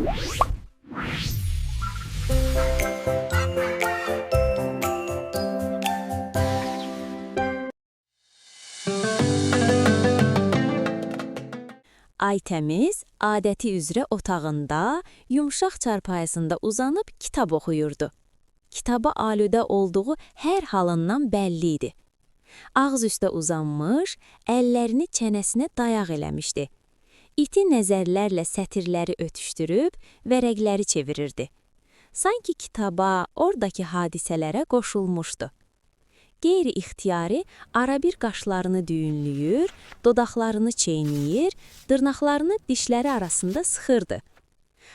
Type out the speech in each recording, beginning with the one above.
Aytəmiz adəti üzrə otağında, yumşaq çarpayısında uzanıb kitab oxuyurdu. Kitaba alüdə olduğu hər halından bəlli idi. Ağız üstə uzanmış, əllərini çənəsinə dayaq eləmişdi. İti nəzərlərlə sətirləri ötüşdürüb, vərəqləri çevirirdi. Sanki kitaba, oradakı hadisələrə qoşulmuşdu. Qeyri-ixtiyari arabir qaşlarını düyünləyir, dodaqlarını çeynəyir, dırnaqlarını dişləri arasında sıxırdı.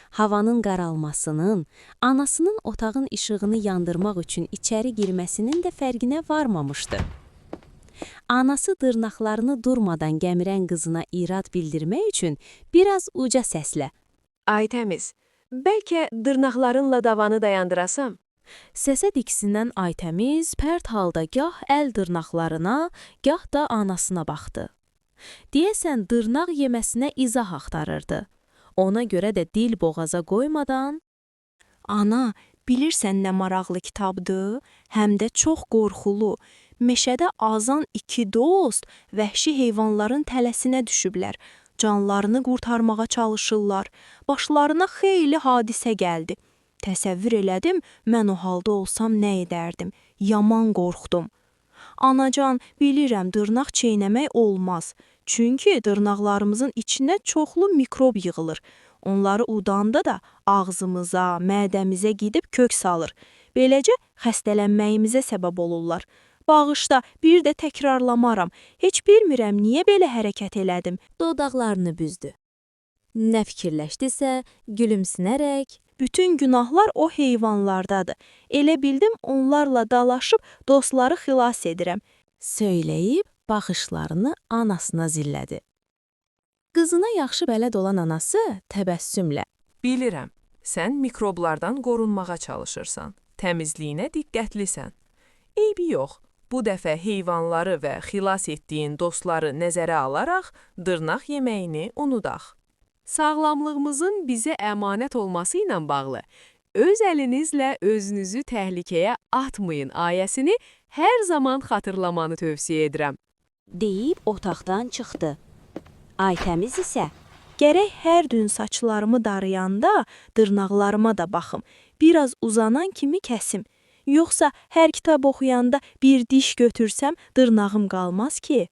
Havanın qaralmasının, anasının otağın işığını yandırmaq üçün içəri girməsinin də fərqinə varmamışdı. Anası dırnaqlarını durmadan gəmirən qızına irad bildirmək üçün biraz uca səslə Aytəmiz, bəlkə dırnaqlarınla davanı dayandırasam? Səsə diksinən Aytəmiz pərt halda gah əl dırnaqlarına, gah da anasına baxdı. Deyəsən, dırnaq yeməsinə izah axtarırdı. Ona görə də dil boğaza qoymadan, Ana, bilirsən nə maraqlı kitabdır? Həm də çox qorxulu. Meşədə azan iki dost vəhşi heyvanların tələsinə düşüblər. Canlarını qurtarmağa çalışırlar. Başlarına xeyli hadisə gəldi. Təsəvvür elədim, mən o halda olsam nə edərdim? Yaman qorxdum. Anacan, bilirəm, dırnaq çeynəmək olmaz. Çünki dırnaqlarımızın içinə çoxlu mikrob yığılır. Onları udanda da ağzımıza, mədəmizə gedib kök salır. Beləcə xəstələnməyimizə səbəb olurlar. Bağışda, bir də təkrarlamaram. Heç bilmirəm niyə belə hərəkət elədim. dodaqlarını büzdü. Nə fikirləşdisə, gülümsünərək, Bütün günahlar o heyvanlardadır. Elə bildim onlarla dalaşıb dostları xilas edirəm. söyləyib baxışlarını anasına zillədi. Qızına yaxşı bələd olan anası təbəssümlə, Bilirəm, sən mikroblardan qorunmağa çalışırsan, təmizliyinə diqqətlisən. Eybi yox, bu dəfə heyvanları və xilas etdiyin dostları nəzərə alaraq dırnaq yeməyini unudaq. Sağlamlığımızın bizə əmanət olması ilə bağlı, öz əlinizlə özünüzü təhlükəyə atmayın ayəsini hər zaman xatırlamanı tövsiyə edirəm. deyib otaqdan çıxdı. Aytəmiz isə Gərək hər gün saçlarımı darayanda dırnaqlarıma da baxım. Biraz uzanan kimi kəsim. Yoxsa hər kitab oxuyanda bir diş götürsəm dırnağım qalmaz ki.